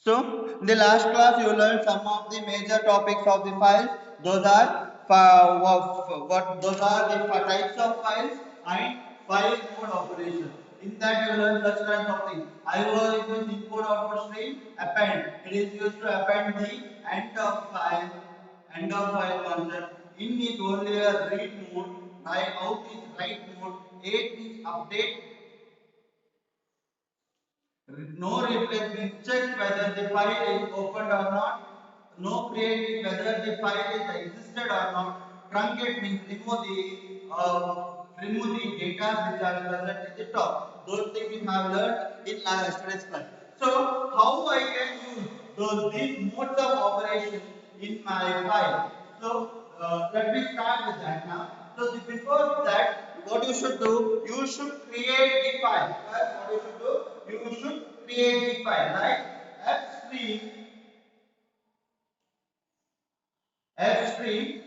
So, in the last class, you learned some of the major topics of the files. Those are those are the types of files and file mode operation. In that, you learn such kinds of things. IO is input output stream. Append. It is used to append the end of file concept. In is only a read mode. By out is write mode. 8 is update. No replace means check whether the file is opened or not. No create means whether the file is existed or not. Truncate means remove the data which are present in the top. Those things we have learned in yesterday's class. So how I can use these modes of operation in my file? So let me start with that now. So before that, what you should do? You should create the file. First, what you should do? You should create the file. Like fstream, fstream,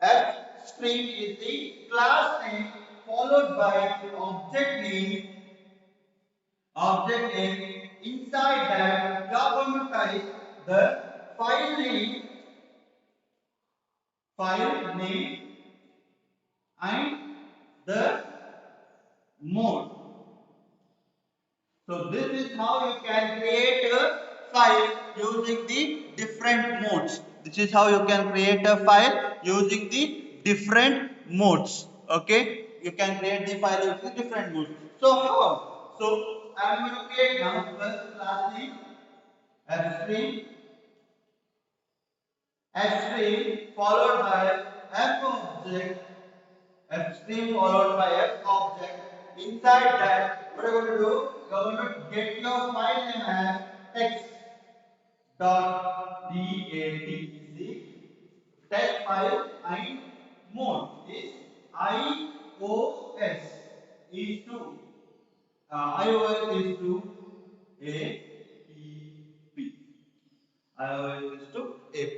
fstream is the class name followed by object name. Inside that, you are going to type the file name and the mode. So this is how you can create a file using the different modes. This is how you can create a file using the different modes. Okay, you can create the file using different modes. So how? So I am going to create now first class name fstream, fstream followed by f object, fstream followed by f object. Inside that, what are you going to do? You are going to get your file name as text dot dat is the text file and mode is iOS is to iOS is to app iOS is to app.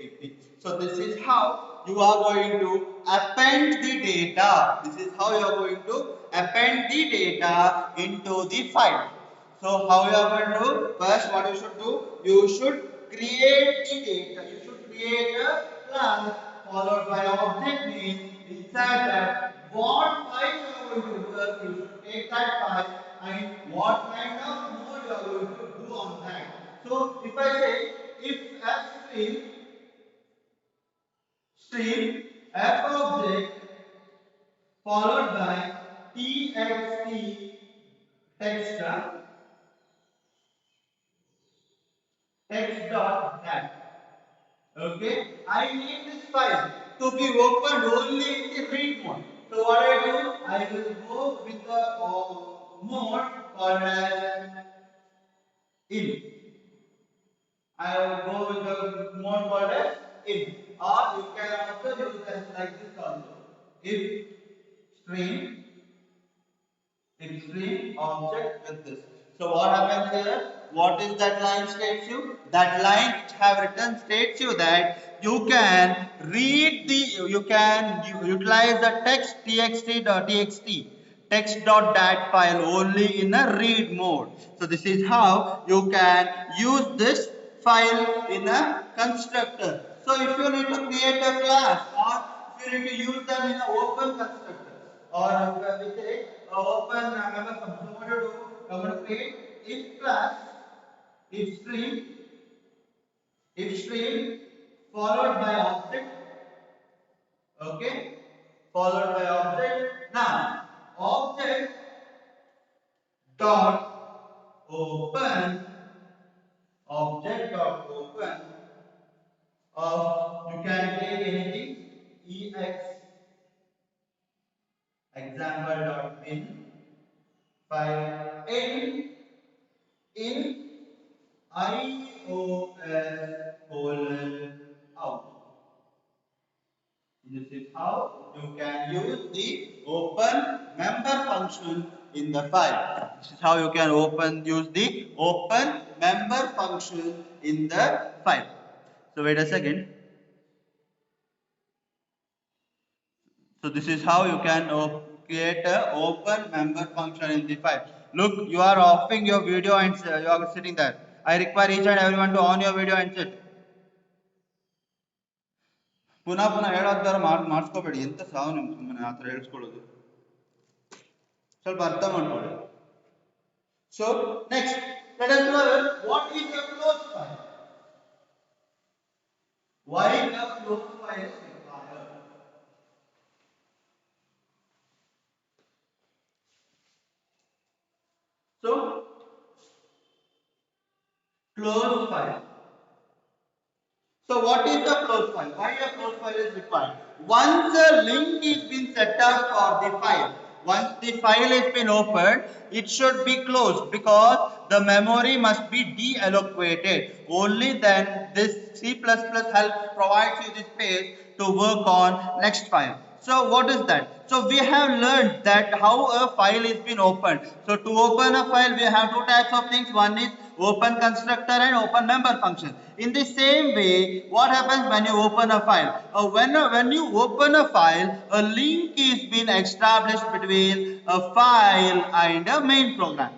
So this is how you are going to append the data. This is how you are going to append the data into the file. So how you are going to do? First, what you should do? You should create the data. You should create a class followed by object name. Inside that, what file you are going to work, you should take that file and what kind of mode you are going to do on that. So if I say if stream f object followed by txt text dot dat. Okay, I need this file to be opened only in the read mode. So what I do? I will go with the mode called as in. I will go with the mode called as in, or you can also use as like this also. If string string object with this. So what happens here? What is that line states you? That line which have written states you that you can read the, you can utilize the text txt text.dat file only in a read mode. So this is how you can use this file in a constructor. So if you need to create a class or if you need to use them in an open constructor, or with a open member function. What to do? I'm going to create if class, if stream followed by object. Okay, followed by object. Now object dot open, object dot open of, you can take anything, example dot bin file in iOS colon out. This is how you can use the open member function in the file. This is how you can use the open member function in the file. So wait a second. So this is how you can create a open member function in the file. Look, you are offing your video and you are sitting there. I require each and everyone to on your video and sit. ಪುನಃ ಪುನಃ ಹೇಳೋದಾರ ಮಾಡಿಸ್ಕೋಬೇಡಿ, ಎಂತ ಸಾವು ನಿಮ್ಗೆ ಸುಮ್ಮನೆ ಆ ಥರ ಹೇಳ್ಸ್ಕೊಳ್ಳೋದು, ಸ್ವಲ್ಪ ಅರ್ಥ ಮಾಡ್ಕೊಳ್ಳಿ. So next, let us learn what is a close file. Why a close file is required. So close file. So what is the close file? Why a close file is required? Once a link is been set up for the file, once the file has been opened, it should be closed because the memory must be deallocated. Only then this C++ helps provides you the space to work on next file. So what is that? So we have learned that how a file is been opened. So to open a file we have two types of things. One is open constructor and open member function. In the same way, what happens when you open a file? When you open a file, a link is been established between a file and a main program.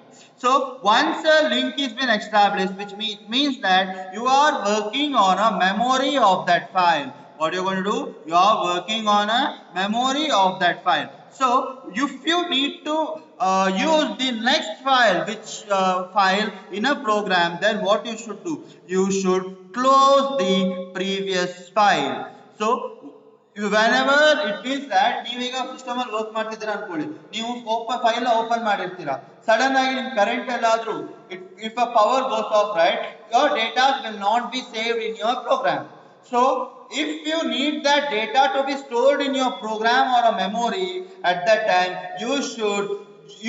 So once a link is been established, which means that you are working on a memory of that file. What you're going to do? You are working on a memory of that file. So if you need to use the next file, which file in a program, then what you should do? You should close the previous file. So whenever it means that ನೀವೀಗ system ಅಲ್ಲಿ work ಮಾಡ್ತಿದ್ದೀರಾ ಅನ್ಕೊಳ್ಳಿ, ನೀವು file open ಮಾಡಿರ್ತೀರಾ, sudden ಆಗಿ ನಿಮ್ current ಎಲ್ಲಾದ್ರೂ if a power goes off, right, your data will not be saved in your program. So if you need that data to be stored in your program or a memory, at that time you should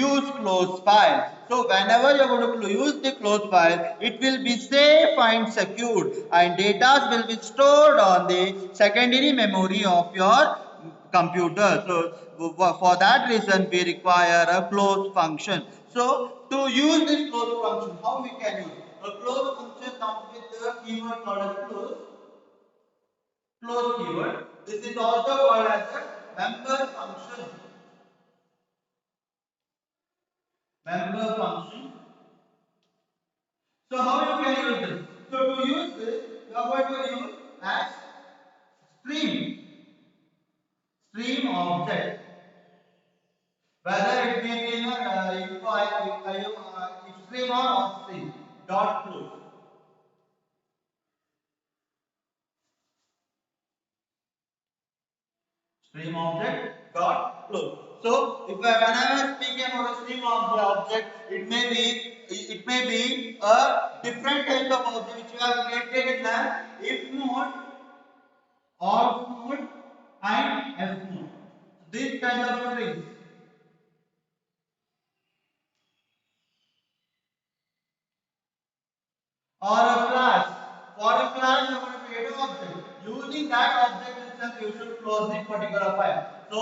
use close file. So whenever you are going to use the close file, it will be safe and secured, and data will be stored on the secondary memory of your computer. So for that reason we require a close function. So to use this close function, how we can use a close function comes with the keyword called as close keyword. This is also called as a member function. Member function. So how you can use this? So to use this, you are going to use as stream object. Whether it may be in stream or offstream dot close. Stream object dot close. So if when I am speaking about a stream of the object, it may be a different type of object which you have created in the if mode, off mode, and F mode. These kind of strings. Or a class. For a class, you are going to create an object. Using that object itself, you should close this particular file. So,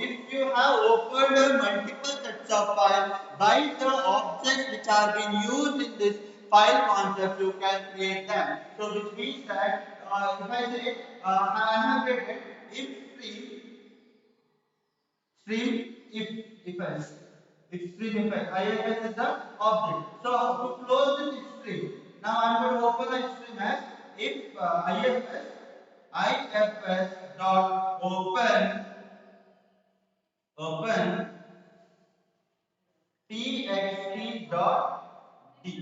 if you have opened multiple sets of files by the objects which are being used in this file concept, you can create them. So, which means that if I say I have created if stream if else. If stream if else. IFS is the object. So to close this stream, now I am going to open the stream as if ifs dot open txt dot dat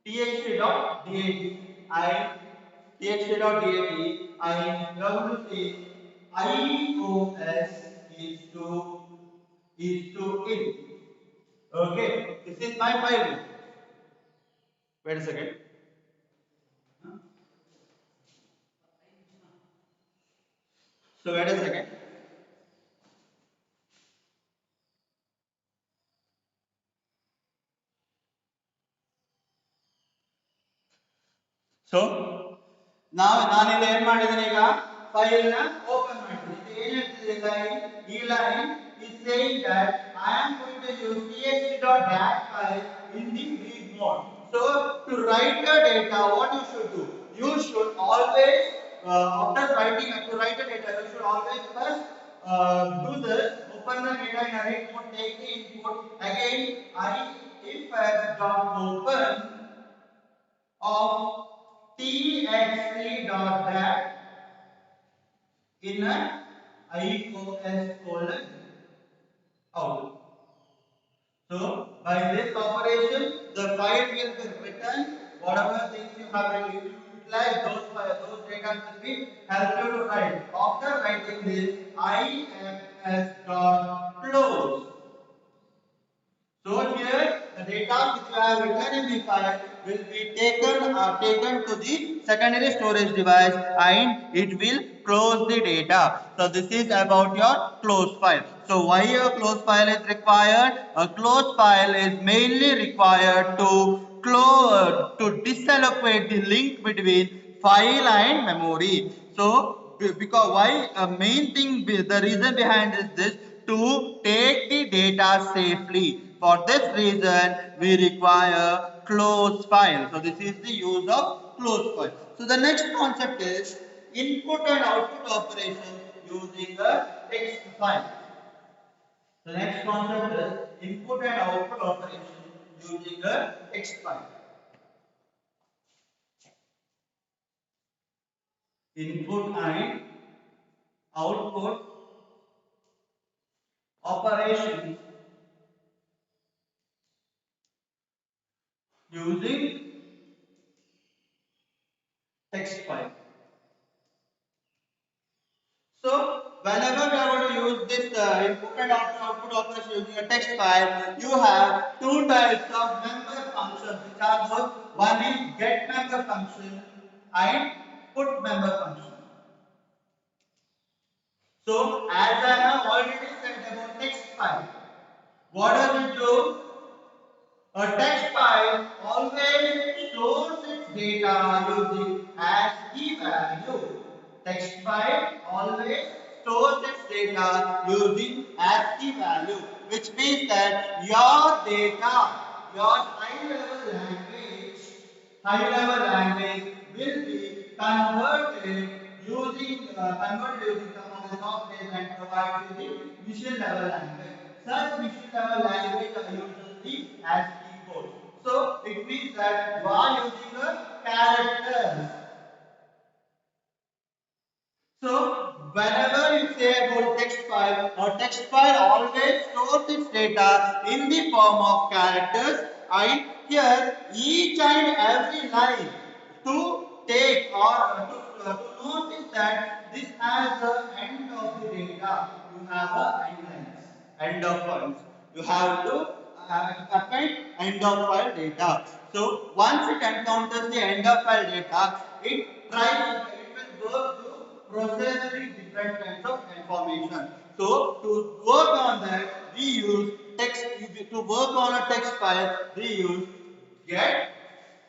txt dot dat I txt dot dat I am going to say iOS is to in. Okay, this is my file. Wait a second. So wait a second. So now ನಾನಿಲ್ಲಿ ಏನು ಮಾಡಿದ್ದೀನಿ ಈಗ file ನ open ಮಾಡ್ತೀನಿ. ಇದು ಏನು ಹೇಳ್ತಿದೆ line, ಈ line is saying that I am going to use txt.dat file in the read mode. So to write the data, what you should do? You should always after writing to write the data, you should always first do this, open the data in a read mode, take the input, again if s dot open of txt dot that in a iOS colon out. So by this operation, the file will be written. Whatever things you have utilized, those data will be help you to write. After writing this, ifs dot close. So here the data which you have written in the file will be taken to the secondary storage device and it will close the data. So this is about your close file. So why a close file is required? A close file is mainly required to disallocate the link between file and memory. So because why a main thing the reason behind is this to take the data safely. For this reason, we require close file. So this is the use of close file. So the next concept is input and output operations using a text file. The next concept is input and output operations using a text file. Input and output operations using text file. So whenever we are going to use this input and output operation using a text file, you have two types of member functions which are those. One is get member function and put member function. So as I have already said about text file, what does it do? A text file always stores its data using ASCII value. Text file always stores its data using ASCII value, which means that your data, your high level language will be converted using some of the software and provide you the machine level language. Such machine level language are usually ASCII code. So it means that you are using a characters. So whenever you say about text file always stores its data in the form of characters, and here each and every line to take or to notice that this has the end of the data. You have a end lines, end of points. You have to append end of file data. So once it encounters the end of file data, it will work to process the different kinds of information. So to work on that, we use text. To work on a text file, we use get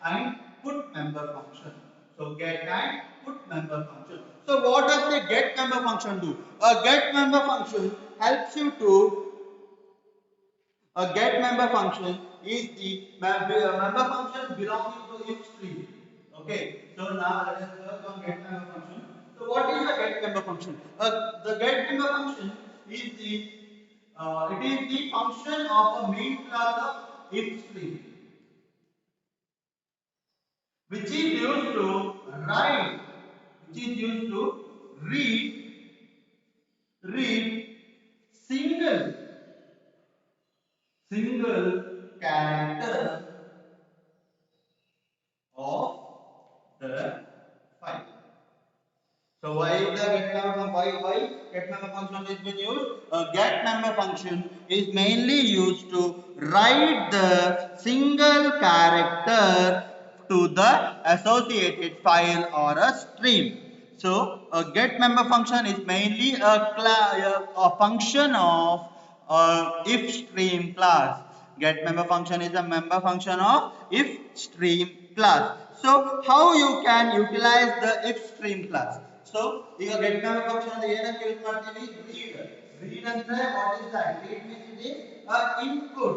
and put member function. So get and put member function. So what does the get member function do? A get member function helps you to a get member function is the member function belonging to each tree. Okay, so now let us work on get member function. So what is the get member function? The get member function is it is the function of a main class of if string, which is used to write, which is used to read single character of the file. So why the get member why get member function is being used? Get member function is mainly used to write the single character to the associated file or a stream. So a get member function is mainly a function of if stream class. Get member function is a member function of if stream class. So how you can utilize the if stream class? So ಈಗ get member function ಏನಕ್ಕೆ use ಮಾಡ್ತೀವಿ? read ಅಂದ್ರೆ what is that? Read means it is a input.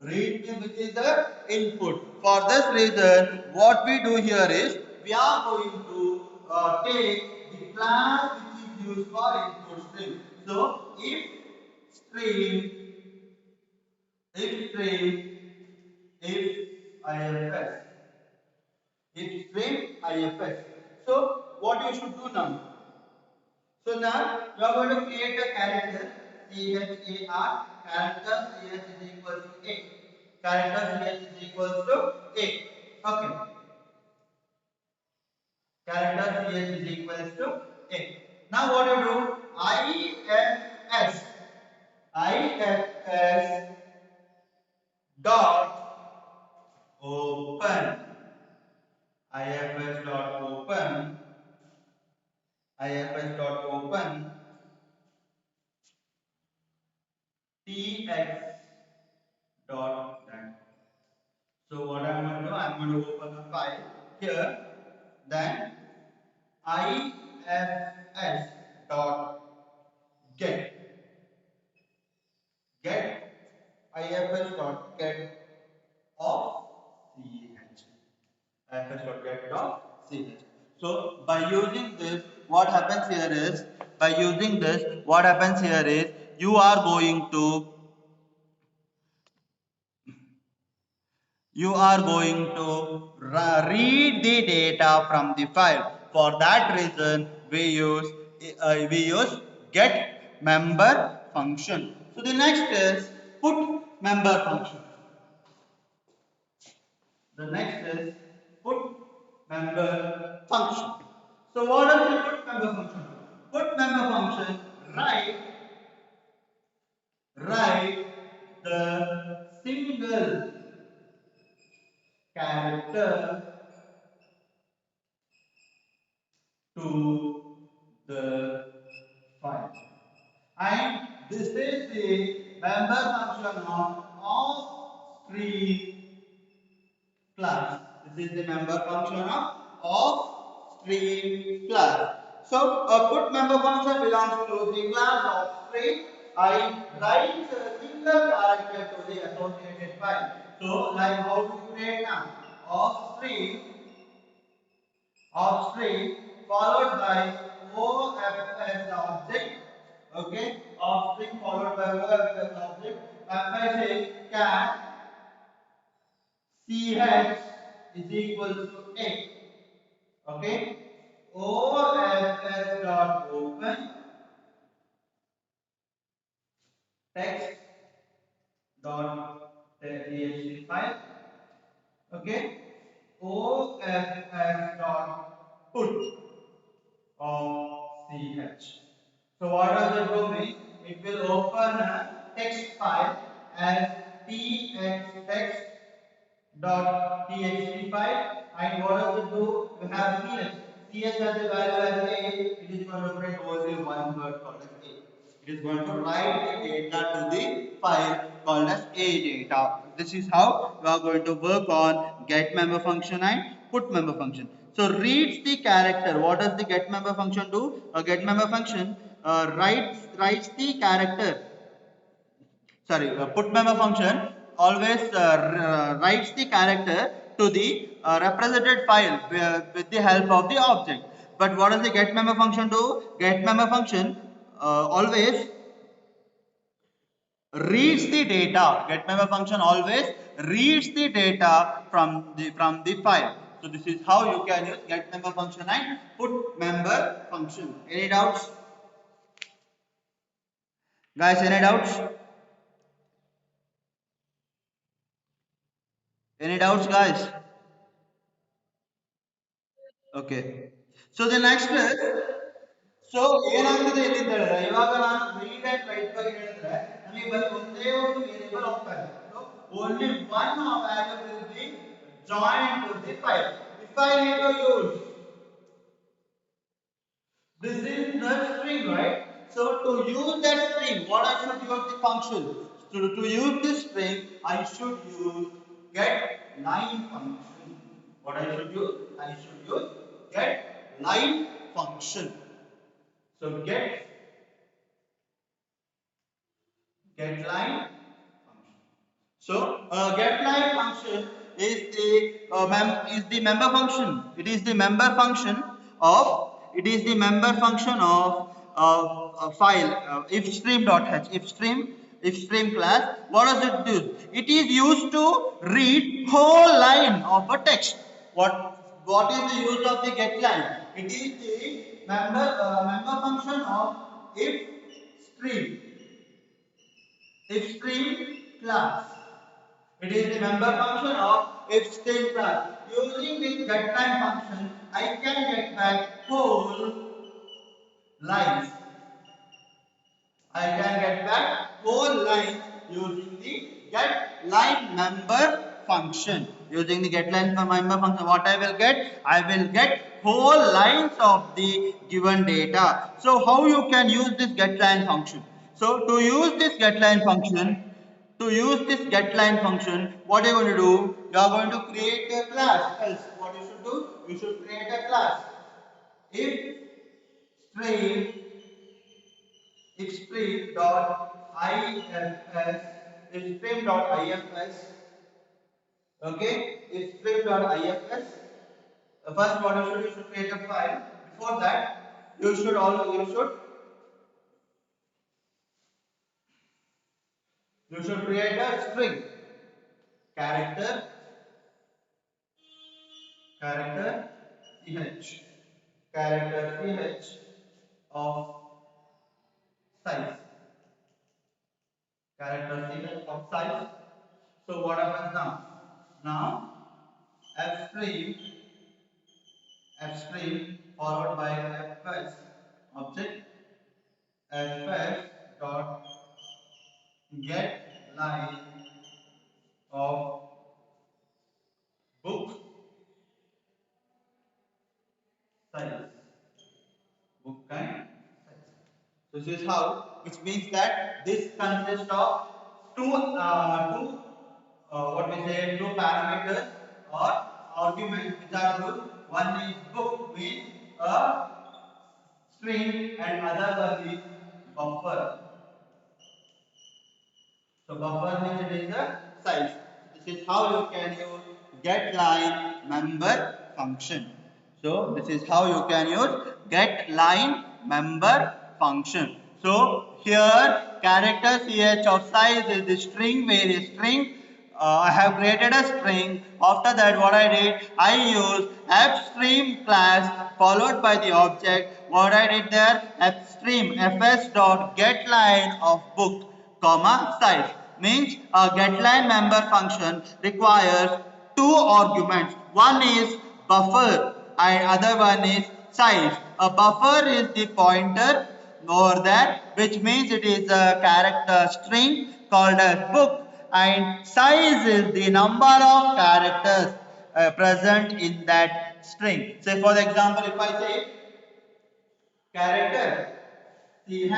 Read means which is the input. For this reason, what we do here is we are going to take the class which is used for input stream. So if stream if string if ifs if string ifs. So what you should do now? So now you are going to create a character char, character ch is equal to a, character ch is equal to a. Okay, character ch is equal to a. Now what you do? ifs ifs dot open, ifs dot open, ifs dot open tx dot that. So what I'm going to do, I'm going to open a file here. Then ifs dot get get ifs dot get of ch, ifs dot get of ch. So by using this, what happens here is, you are going to read the data from the file. For that reason, we use get member function. So the next is put member function. The next is put member function. So what is the put member function? Put member function write the single character to the file. And this is the member function of offstream class. This is the member function of offstream class. So a put member function belongs to the class offstream. I write a single character to the associated file. So like how to create now? Offstream followed by OFS object. Okay, offstream followed by OFS object. If I say cat ch is equal to a. Okay, OFS dot open text dot txt file. Okay, OFS dot put of ch. So what does it do mean? It will open a text file as txt dot txt file, and what does it do? You have ch. Ch has the value as a. It is going to print only one word called as a. It is going to write the data to the file called as a data. This is how we are going to work on get member function and put member function. So reads the character. What does the get member function do? A get member function writes the character. Sorry, put member function always writes the character to the represented file with the help of the object. But what does the get member function do? Get member function always reads the data. Get member function always reads the data from the file. So this is how you can use get member function and put member function. Any doubts, guys? Any doubts? Any doubts, guys? Okay. So the next is, so ಏನಾಗ್ತದೆ ಇಲ್ಲಿ ಅಂತ ಹೇಳಿದ್ರೆ, ಇವಾಗ ನಾನು read and write ಬಗ್ಗೆ ಹೇಳಿದ್ರೆ ನಮಗೆ ಬರೀ ಒಂದೇ ಒಂದು ವೇರಿಯೇಬಲ್ ಹೋಗ್ತಾ ಇದೆ. So only one value will be joined to the file. If I need to use, this is the string, right? So to use that string, what I should use the function. So to use this string, I should use get line function. What I should use? I should use get line function. So get line function. So get line function is the member function. It is the member function of a file if stream.h. If stream if stream class, what does it do? It is used to read whole line of a text. What is the use of the get line? It is the member function of if stream class. It is the member function of if stream class. Using this getLine function, I can get back whole lines. I can get back whole lines using the getLine member function. Using the getLine member function, what I will get? I will get whole lines of the given data. So how you can use this getLine function? So to use this getLine function, what are you going to do? You are going to create a class. Else, what you should do? You should create a class. If stream stream.ifs, okay, if stream.ifs, first what you should create a file. Before that, you should create a string character ch of size size. So what happens now? Now f stream followed by fs object fs dot get line of book size book kind size. So this is how, which means that this consists of two what we say, two parameters or arguments which are good. One is book means a string and other one is buffer. So buffer means it is the size. This is how you can use getLine member function. So this is how you can use getLine member function. So here character ch of size is the string, where is string. I have created a string. After that, what I did, I used fstream class followed by the object. What I did there, fstream fs dot getLine of book comma size, means a getLine member function requires two arguments. One is buffer and other one is size. A buffer is the pointer over there, which means it is a character string called as book, and size is the number of characters present in that string. Say for example, if I say character ch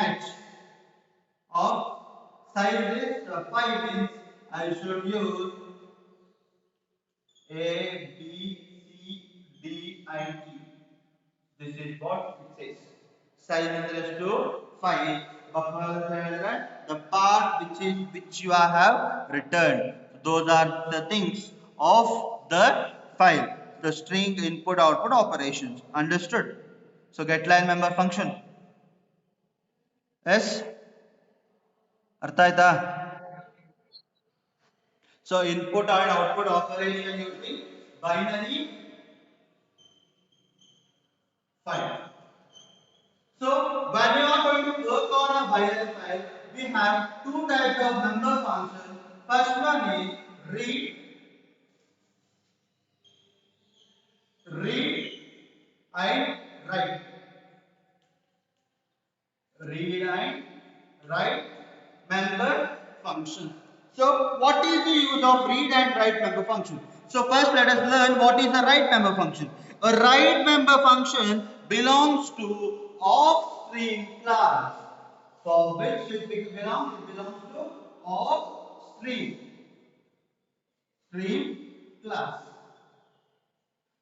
of size is 5 inch, I should use A, B, C, D and E. This is what it says. Size is equals to 5. Buffer the part which you have returned. Those are the things of the file. The string input output operations. Understood? So getLine member function. Yes? ಅರ್ಥ ಆಯ್ತಾ? So input and output operation using binary file. So when you are going to work on a binary file, we have two types of member functions. First one is read and write. Read and write member function. So what is the use of read and write member function? So first let us learn what is a write member function. A write member function belongs to offstream class. For which it belongs? It belongs to offstream class.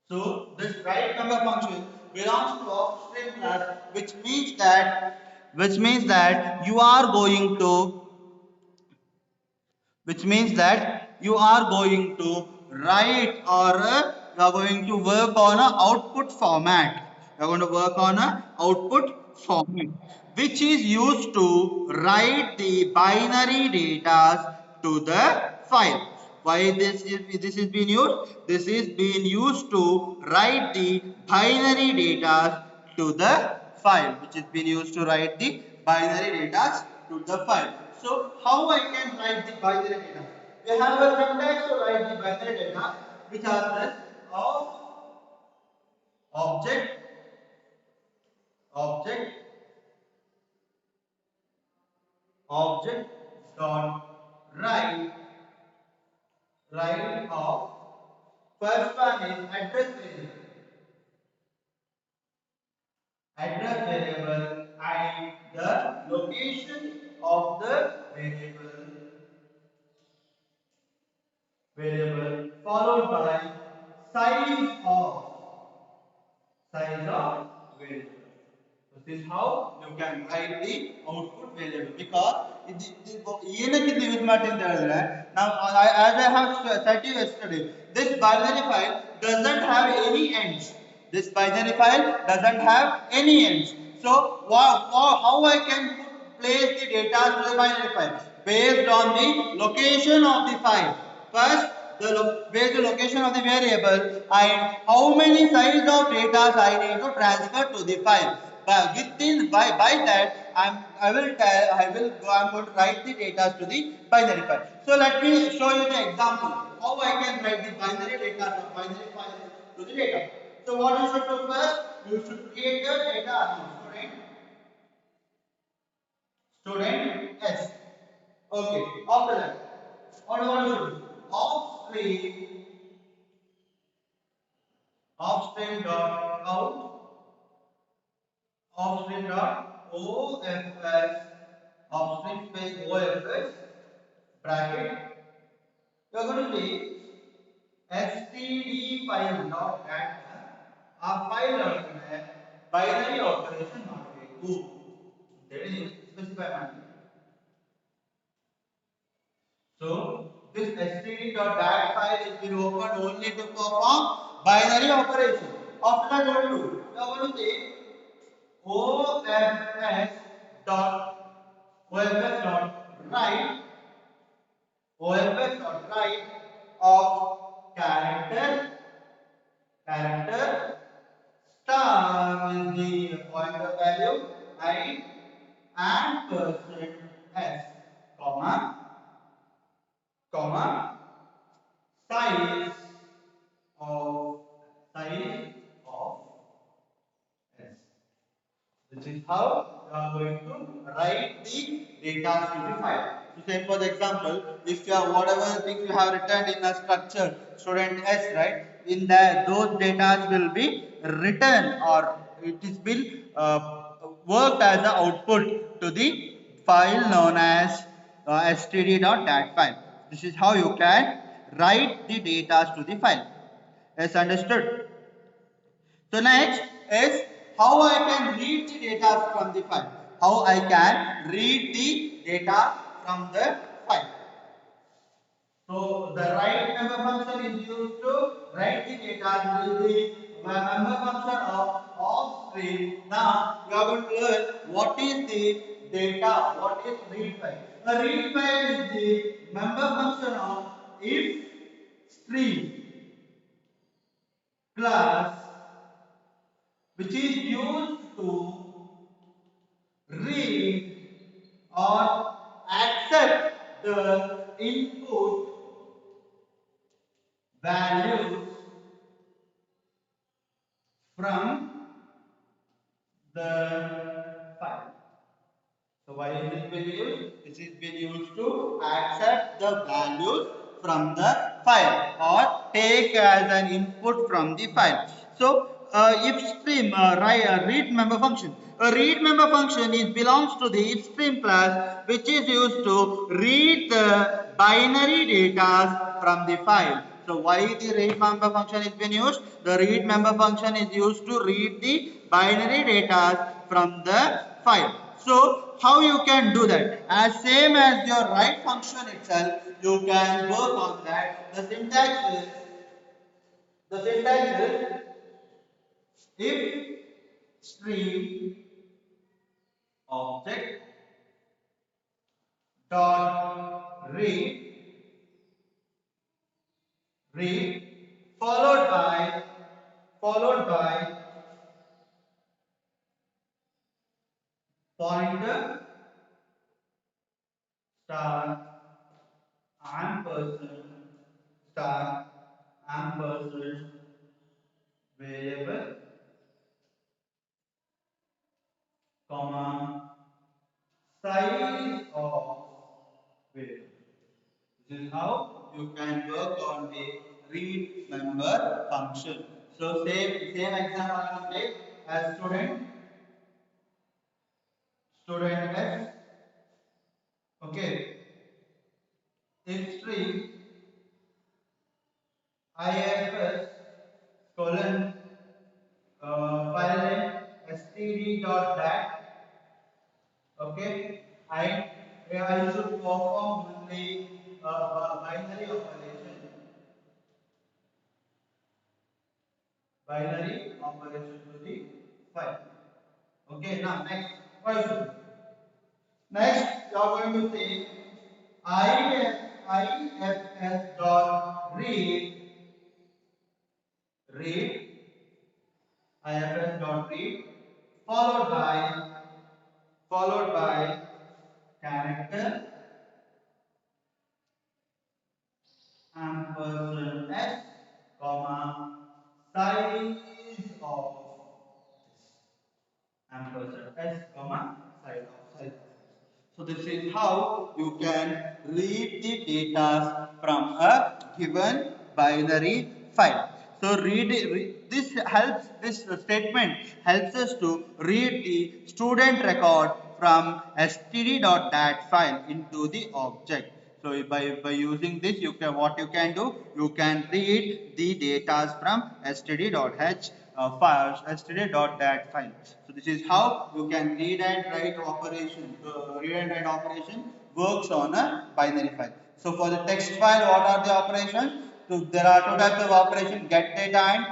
So this write member function belongs to offstream class, which means that you are going to write, or you are going to work on a output format. You are going to work on a output format. which is used to write the binary data to the file. Why this is being used? This is being used to write the binary data to the file, which is being used to write the binary data to the file. So how I can write the binary data? We have a syntax to write the binary data, which are this of object object object dot write of first one is address variable and the location of the variable followed by size of variable. This is how you can write the output variable because ಏನಕ್ಕಿಂತ use ಮಾಡ್ತೀನಿ ಅಂತ ಹೇಳಿದ್ರೆ now as I have said to you yesterday, this binary file doesn't have any ends. This binary file doesn't have any ends. So how I can place the data to the binary file based on the location of the file. First, where the location of the variable and how many size of data I need to transfer to the file. But by that I'm going to write the data to the binary file. So let me show you the example how I can write the binary data from binary file to the data. So what you should do first, you should create a data student S. Okay. After that, what do you do? Offstream dot out offstream dot OFS offstream space OFS bracket. You are going to say std file dot data ಆ file ಒಳಗಡೆ binary operation ಮಾಡಬೇಕು ಅಂತ ಹೇಳಿ specify ಮಾಡಿ. So this std.dat file is been opened only to perform binary operation. After that, what do you do? You are going to say ofs.write of character star is the pointer value and percent s comma size of s. This is how you are going to write the data to the file. So say for the example, if you have whatever things you have written in a structure student S, right, in that those data will be written or it is will worked as an output to the file known as std.dat file. This is how you can write the data to the file. Yes, understood? So next is how I can read the data from the file. How I can read the data from the file. So the write member function is used to write the data to the member function of offstream. Now we are going to learn what is the data, what is read file. A read file is the member function of if stream class which is used to read or accept the input values from the file. So why is this been used? This is been used to accept the values from the file or take as an input from the file. So if stream read member function. A read member function is belongs to the if stream class which is used to read the binary data from the file. So why the read member function is been used? The read member function is used to read the binary data from the file. So how you can do that? As same as your write function itself, you can work on that. The syntax is if stream object dot read followed by pointer star ampersand star ampersand variable comma size of variable. This is how you can work on the read member function. So same example I will take as student s. Okay, if string ifs colon file name std.dat. Okay, I should perform only binary operation to the file. Okay, now next, what you should do? Next, you are going to say ifs dot read ifs dot read followed by character ampersand s comma size of ampersand s comma size. So this is how you can read the data from a given binary file. So this helps, this statement helps us to read the student record from std.dat file into the object. So by using this, you can, what you can do, you can read the data from std.h file, std.dat file. So this is how you can read and write operation. Read and write operation works on a binary file. So for the text file, what are the operations? So there are two types of operation: get data and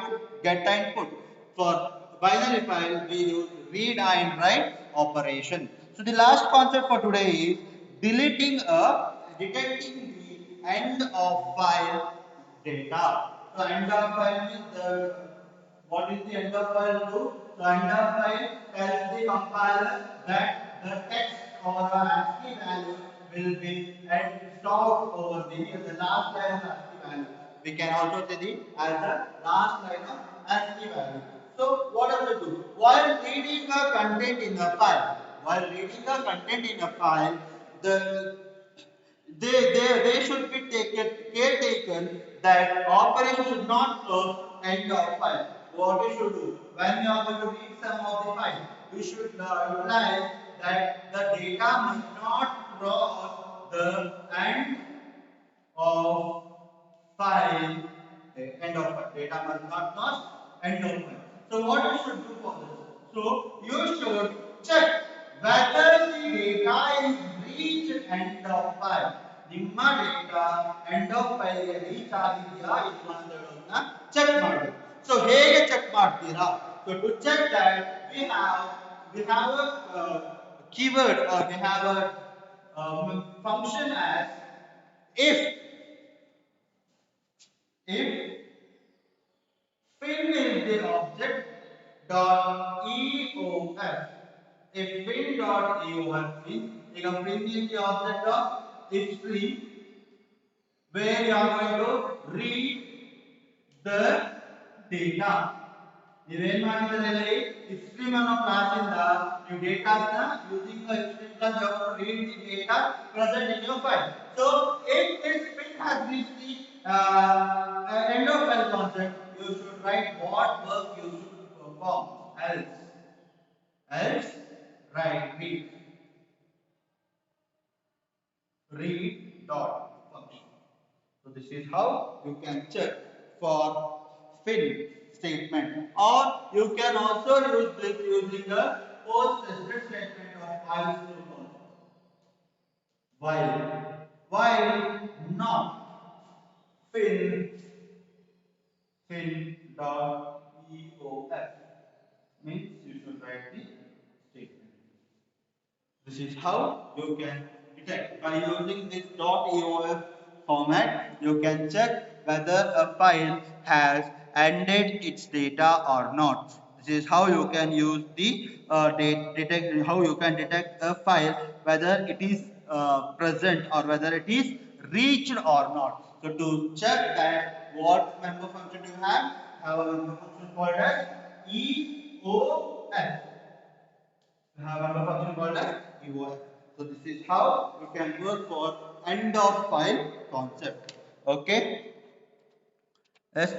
get and put. For binary file, we use read and write operation. So the last concept for today is detecting the end of file data. So end of file means what is the end of file do? So end of file tells the compiler that the text or the ASCII value will be stored over the last line of ASCII value. We can also say the as the last line of ASCII value. So what does it do? While reading a content in a file, the they should be caretaken that operation should not close end of file. What you should do when you are going to read some of the file, you should utilize that the data must not cross the end of file. End of file data must not cross end of file. So what you should do for this? So you should check whether the data is reached end of file. ನಿಮ್ಮ data end of file ಗೆ reach ಆಗಿದೆಯಾ ಇಲ್ಲ ಅಂತ ಹೇಳೋದನ್ನ check ಮಾಡಿ. So ಹೇಗೆ check ಮಾಡ್ತೀರಾ? So to check that we have a keyword, or we have a function as if fin is the object dot eof. If fin dot eof means fin is the object of if string, where you are going to read the data. ನೀವೇನ್ ಮಾಡಿದ್ರೆ if stream ಅನ್ನೋ class ಇಂದ ನೀವು ಡೇಟಾನ using the if stream class you have to read the data present in your file. So if this string has reached the end of file concept, you should write what work you should perform. Else write read dot function. So this is how you can check for fin statement, or you can also use this using a post statement of while not fin dot eof means you should write the statement. This is how you can detect. By using this .eof format, you can check whether a file has ended its data or not. This is how you can use the detect how you can detect a file whether it is present or whether it is reached or not. So to check that, what member function you have a member function called as EOF. You have another function called as EOF. So this is how you can work for end of file concept. Okay. Yes.